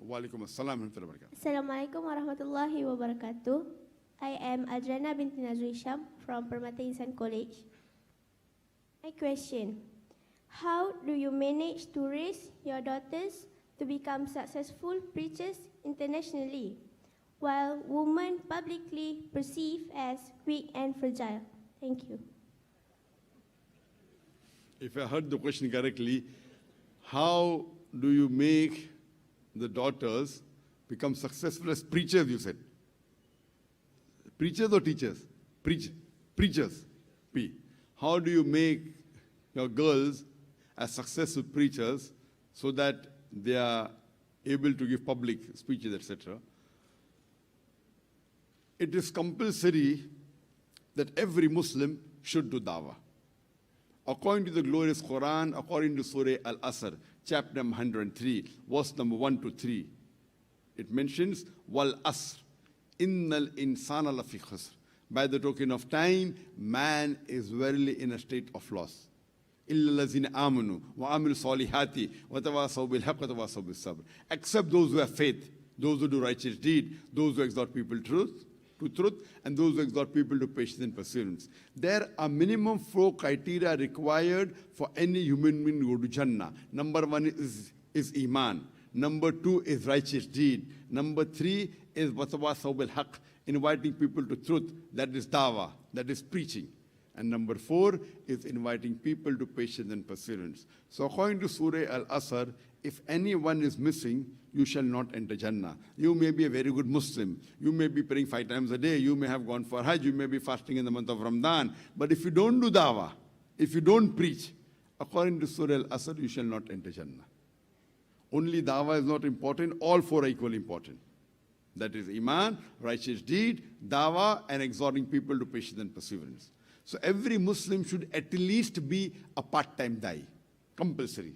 Walaikum assalam wa rahmatullahi wa barakatuh. Assalamualaikum warahmatullahi wabarakatuh. I am Adriana binti Nazri Sham from Permata Insan College. My question: how do you manage to raise your daughters to become successful preachers internationally, while women publicly perceived as weak and fragile? Thank you. If I heard the question correctly, how do you make the daughters become successful as preachers, you said? Preachers or teachers? Preachers. P. How do you make your girls as successful preachers so that they are able to give public speeches, etc.? It is compulsory that every Muslim should do dawah. According to the glorious Quran, according to Surah Al-Asr, chapter number 103, verse number 1 to 3, it mentions, Wal Asr, Innal insana lafi khusr. By the token of time, man is verily in a state of loss. Illa lazina amanu wa amilu salihati wa tawasaw bil haqq wa tawasaw bis sabr. Except those who have faith, those who do righteous deed, those who exhort people to truth, and those who exhort people to patience and perseverance. There are minimum 4 criteria required for any human being to go to Jannah. Number 1 is Iman. Number 2 is righteous deed. Number 3 is watawasaw bil haqq, inviting people to truth. That is dawah, that is preaching. And number 4 is inviting people to patience and perseverance. So according to Surah Al-Asr, if anyone is missing, you shall not enter Jannah. You may be a very good Muslim. You may be praying 5 times a day. You may have gone for Hajj. You may be fasting in the month of Ramadan. But if you don't do dawah, if you don't preach, according to Surah Al-Asr, you shall not enter Jannah. Only dawah is not important. All 4 are equally important. That is Iman, righteous deed, dawah, and exhorting people to patience and perseverance. So every Muslim should at least be a part-time da'i, compulsory.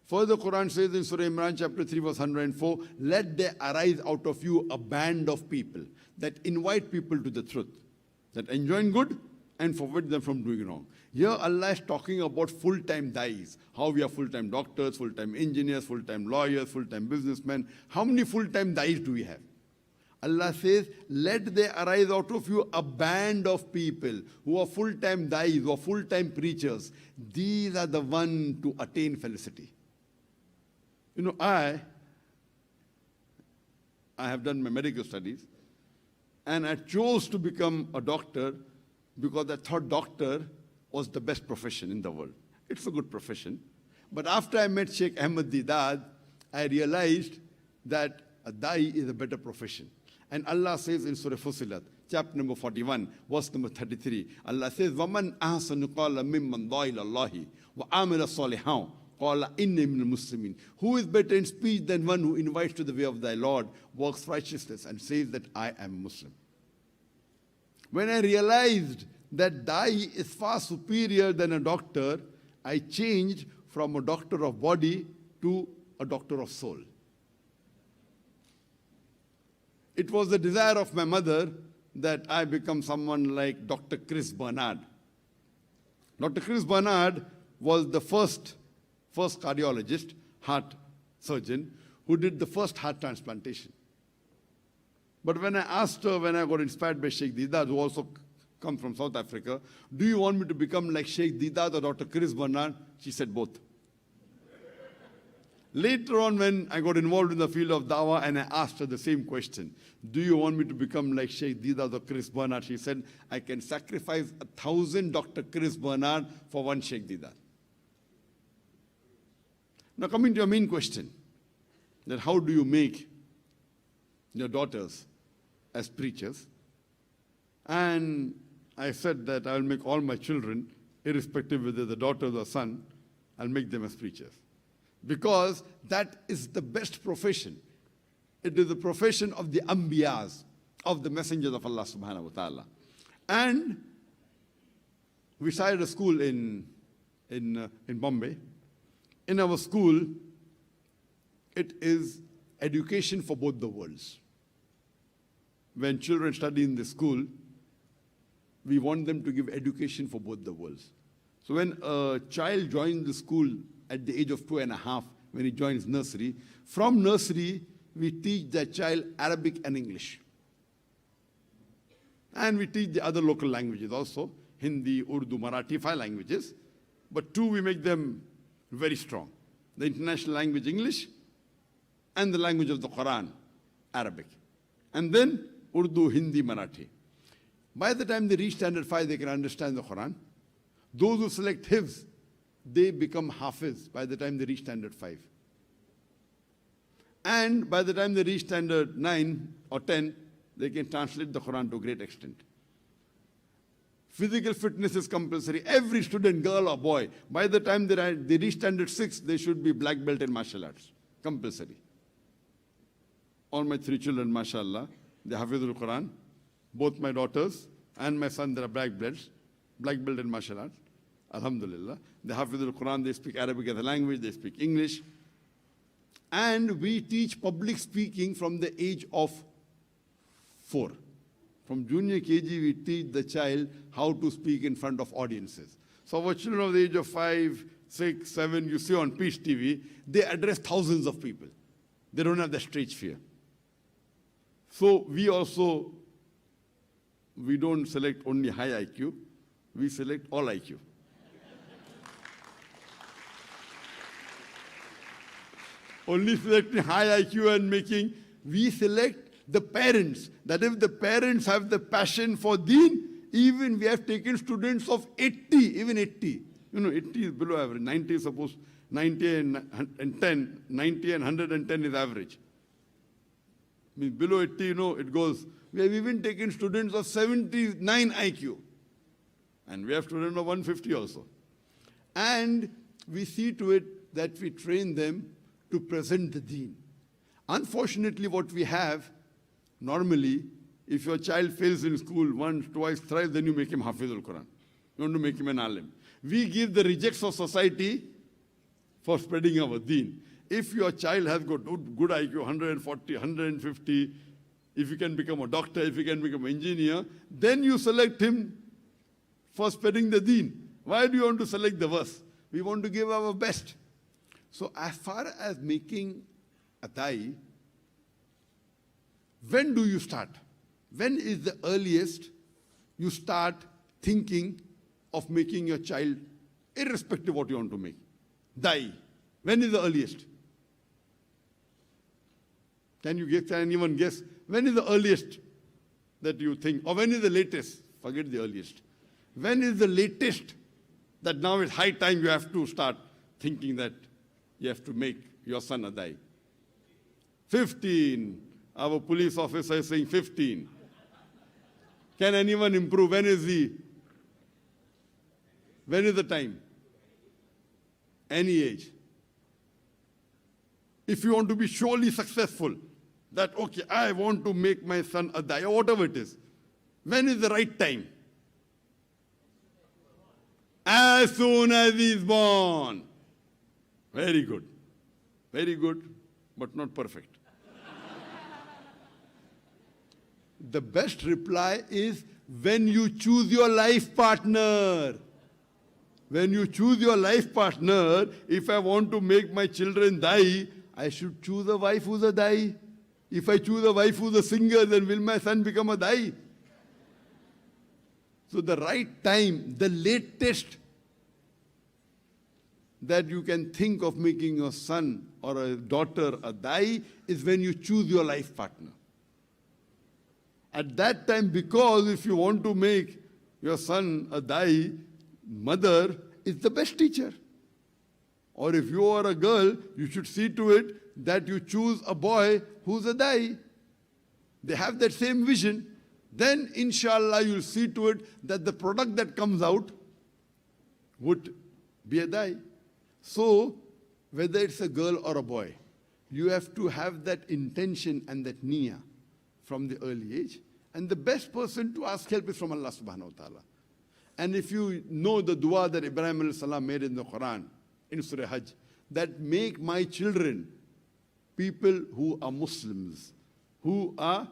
Further, Quran says in Surah Imran chapter 3 verse 104, let there arise out of you a band of people that invite people to the truth, that enjoin good and forbid them from doing wrong. Here Allah is talking about full-time da'is, how we are full-time doctors, full-time engineers, full-time lawyers, full-time businessmen. How many full-time da'is do we have? Allah says, let there arise out of you a band of people who are full-time da'is, who are full-time preachers. These are the ones to attain felicity. You know, I have done my medical studies, and I chose to become a doctor because I thought doctor was the best profession in the world. It's a good profession. But after I met Sheikh Ahmed Deedat, I realized that a da'i is a better profession. And Allah says in Surah Fussilat, chapter number 41, verse number 33, Allah says, وَمَنْ أَحْسَنُ قَالَ مِمَّنْ دَعَ إِلَى اللَّهِ وَعَمِلَ صَالِحًا قَالَ إِنِّي مِنَ الْمُسْلِمِينَ. Who is better in speech than one who invites to the way of thy Lord, works righteousness, and says that I am Muslim? When I realized that da'i is far superior than a doctor, I changed from a doctor of body to a doctor of soul. It was the desire of my mother that I become someone like Dr. Chris Bernard. Dr. Chris Bernard was the first cardiologist, heart surgeon, who did the first heart transplantation. But when I asked her, when I got inspired by Sheikh Deedat, who also comes from South Africa, do you want me to become like Sheikh Deedat or Dr. Chris Bernard? She said both. Later on, when I got involved in the field of dawah and I asked her the same question, do you want me to become like Sheikh Deedat or Chris Bernard? She said, I can sacrifice 1,000 Dr. Chris Bernard for one Sheikh Deedat. Now coming to your main question, that how do you make your daughters as preachers? And I said that I'll make all my children, irrespective whether the daughters or son, I'll make them as preachers. Because that is the best profession. It is the profession of the Anbiyas, of the messengers of Allah subhanahu wa ta'ala. And we started a school in Bombay. In our school, it is education for both the worlds. When children study in the school, we want them to give education for both the worlds. So when a child joins the school at the age of 2.5, when he joins nursery. From nursery, we teach the child Arabic and English. And we teach the other local languages also, Hindi, Urdu, Marathi, 5 languages. But 2, we make them very strong. The international language, English, and the language of the Quran, Arabic. And then Urdu, Hindi, Marathi. By the time they reach standard 5, they can understand the Quran. Those who select Hifz, they become Hafiz by the time they reach standard 5. And by the time they reach standard 9 or 10, they can translate the Quran to a great extent. Physical fitness is compulsory. Every student, girl or boy, by the time they reach standard 6, they should be black belt in martial arts. Compulsory. All my 3 children, mashallah, they Hafizul Quran. Both my daughters and my son, they are black belts in martial arts. Alhamdulillah. They Hafizul Quran, they speak Arabic as a language, they speak English. And we teach public speaking from the age of 4. From junior KG, we teach the child how to speak in front of audiences. So our children of the age of 5, 6, 7, you see on Peace TV, they address thousands of people. They don't have the stage fear. So we don't select only high IQ, we select all IQ. Only selecting high IQ and we select the parents. That if the parents have the passion for deen, even we have taken students of 80, even 80. 80 is below average. 90 is supposed, 90 and 10, 90 and 110 is average. Means below 80, it goes. We have even taken students of 79 IQ. And we have students of 150 also. And we see to it that we train them to present the deen. Unfortunately, what we have, normally, if your child fails in school once, twice, thrice, then you make him Hafizul Quran. You want to make him an alim. We give the rejects of society for spreading our deen. If your child has got good IQ, 140, 150, if he can become a doctor, if he can become an engineer, then you select him for spreading the deen. Why do you want to select the worst? We want to give our best. So as far as making a dai, when do you start? When is the earliest you start thinking of making your child, irrespective of what you want to make, dai? When is the earliest? Can anyone guess? When is the earliest that you think? Or when is the latest? Forget the earliest. When is the latest that now it's high time you have to start thinking that you have to make your son a dai? 15. Our police officer is saying 15. Can anyone improve? When is the time? Any age. If you want to be surely successful, that, okay, I want to make my son a dai, or whatever it is. When is the right time? As soon as he is born. Very good. Very good, but not perfect. The best reply is when you choose your life partner. When you choose your life partner, if I want to make my children dai, I should choose a wife who's a dai. If I choose a wife who's a singer, then will my son become a dai? So the right time, the latest that you can think of making your son or a daughter a dai is when you choose your life partner. At that time, because if you want to make your son a dai, mother is the best teacher. Or if you are a girl, you should see to it that you choose a boy who's a dai. They have that same vision. Then, inshallah, you'll see to it that the product that comes out would be a dai. So, whether it's a girl or a boy, you have to have that intention and that niyyah from the early age. And the best person to ask help is from Allah subhanahu wa ta'ala. And if you know the dua that Ibrahim alayhi salam made in the Quran, in Surah Hajj, that make my children people who are Muslims, who are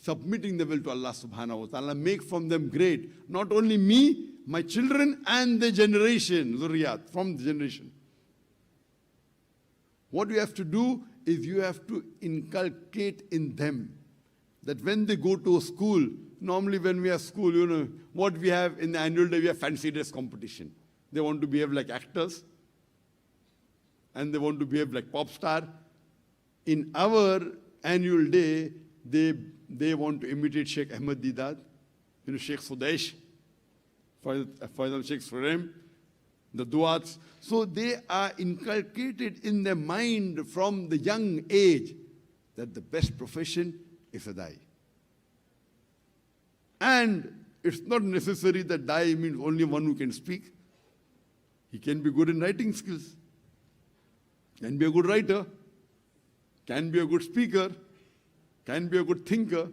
submitting the will to Allah subhanahu wa ta'ala, make from them great, not only me, my children and the generation, zuriyat, from the generation. What you have to do is you have to inculcate in them that when they go to a school, normally when we are school, what we have in the annual day, we have fancy dress competition. They want to behave like actors and they want to behave like pop star. In our annual day, they want to imitate Sheikh Ahmed Deedat, Sheikh Sudesh, Faisal Sheikh Surem, the duats. So they are inculcated in their mind from the young age that the best profession is a dai. And it's not necessary that dai means only one who can speak. He can be good in writing skills, can be a good writer, can be a good speaker, can be a good thinker.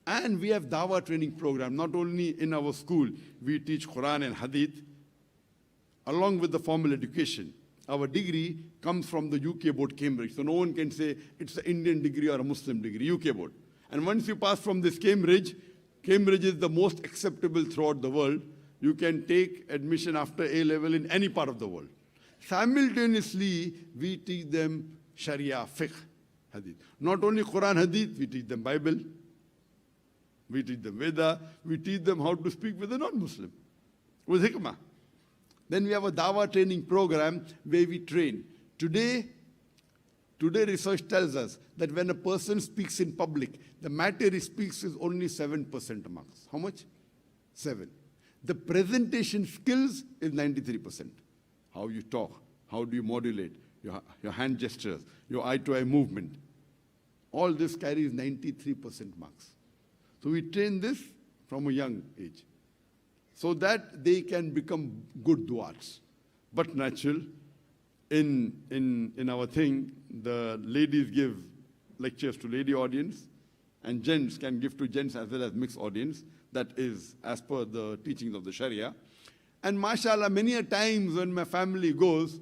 And we have Dawah training program. Not only in our school, we teach Quran and Hadith, along with the formal education. Our degree comes from the UK board, Cambridge. So no one can say it's an Indian degree or a Muslim degree, UK board. And once you pass from this Cambridge, Cambridge is the most acceptable throughout the world. You can take admission after A-level in any part of the world. Simultaneously, we teach them Sharia, fiqh, Hadith. Not only Quran, Hadith, we teach them Bible. We teach them Veda. We teach them how to speak with a non-Muslim, with hikmah. Then we have a Dawah training program where we train. Today research tells us that when a person speaks in public, the matter he speaks is only 7% marks. How much? 7. The presentation skills is 93%. How you talk, how do you modulate, your hand gestures, your eye-to-eye movement. All this carries 93% marks. So we train this from a young age so that they can become good duats. But natural, in our thing, the ladies give lectures to lady audience and gents can give to gents as well as mixed audience. That is as per the teachings of the Sharia. And mashallah, many a times when my family goes,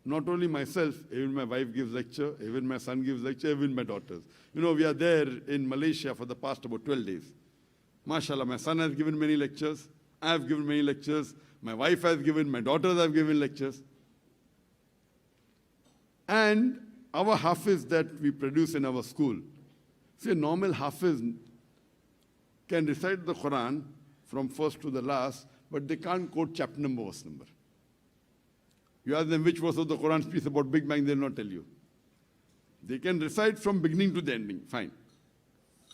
not only myself, even my wife gives lecture, even my son gives lecture, even my daughters. We are there in Malaysia for the past about 12 days. MashaAllah, my son has given many lectures, I have given many lectures, my wife has given, my daughters have given lectures. And our hafiz that we produce in our school, see, a normal hafiz can recite the Quran from first to the last, but they can't quote chapter number, verse number. You ask them which verse of the Quran speaks about Big Bang, they'll not tell you. They can recite from beginning to the ending, fine.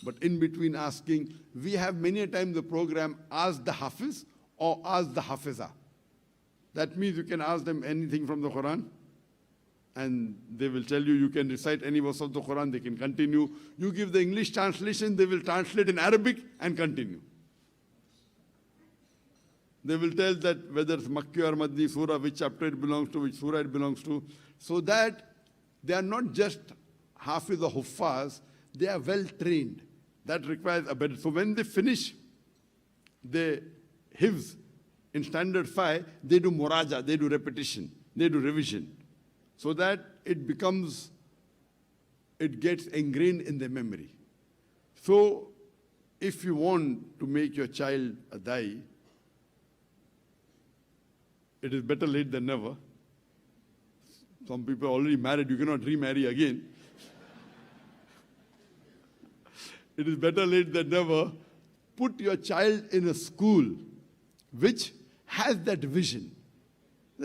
But in between asking, we have many a time the program Ask the Hafiz or Ask the Hafiza. That means you can ask them anything from the Quran and they will tell you, you can recite any verse of the Quran, they can continue. You give the English translation, they will translate in Arabic and continue. They will tell that whether it's Makki or Madni surah, which chapter it belongs to, which surah it belongs to, so that they are not just Hafiz or Huffaz, they are well trained. That requires a better. So when they finish the Hifz in standard 5, they do muraja, they do repetition, they do revision, so that it gets ingrained in their memory. So if you want to make your child a dai, it is better late than never. Some people are already married, you cannot remarry again. It is better late than never. Put your child in a school which has that vision.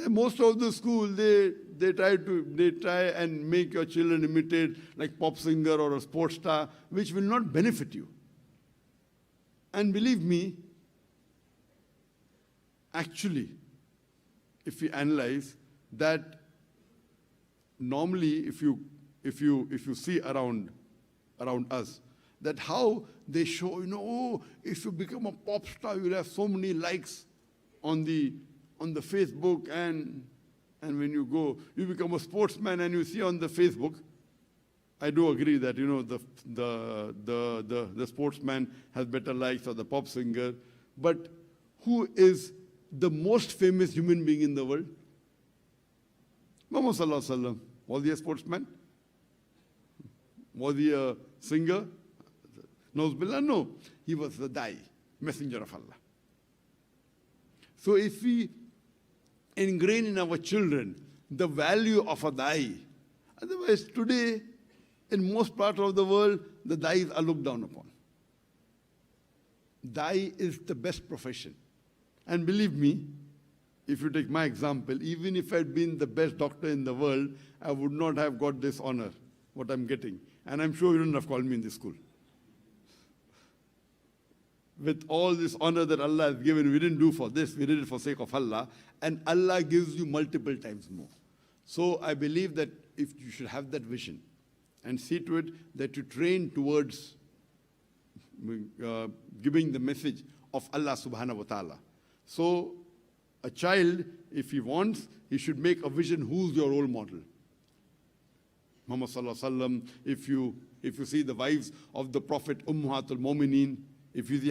Most of the school, they try and make your children imitate like pop singer or a sports star, which will not benefit you. And believe me, actually, if we analyze that, normally if you see around us, that how they show, oh, if you become a pop star, you'll have so many likes on the Facebook, and when you go, you become a sportsman and you see on the Facebook. I do agree that, the sportsman has better likes or the pop singer, but who is the most famous human being in the world? Muhammad Sallallahu Alaihi Wasallam. Was he a sportsman? Was he a singer? No. He was the dai, messenger of Allah. So if we ingrain in our children the value of a dai, Otherwise, today, in most parts of the world, the dais are looked down upon. Dai is the best profession. And believe me, if you take my example, even if I'd been the best doctor in the world, I would not have got this honor, what I'm getting. And I'm sure you wouldn't have called me in this school. With all this honor that Allah has given, we didn't do for this, we did it for sake of Allah. And Allah gives you multiple times more. So I believe that if you should have that vision and see to it that you train towards giving the message of Allah subhanahu wa ta'ala. So a child, if he wants, he should make a vision, who's your role model? Muhammad sallallahu alaihi wasallam, if you see the wives of the Prophet Ummahatul Mu'mineen, if you see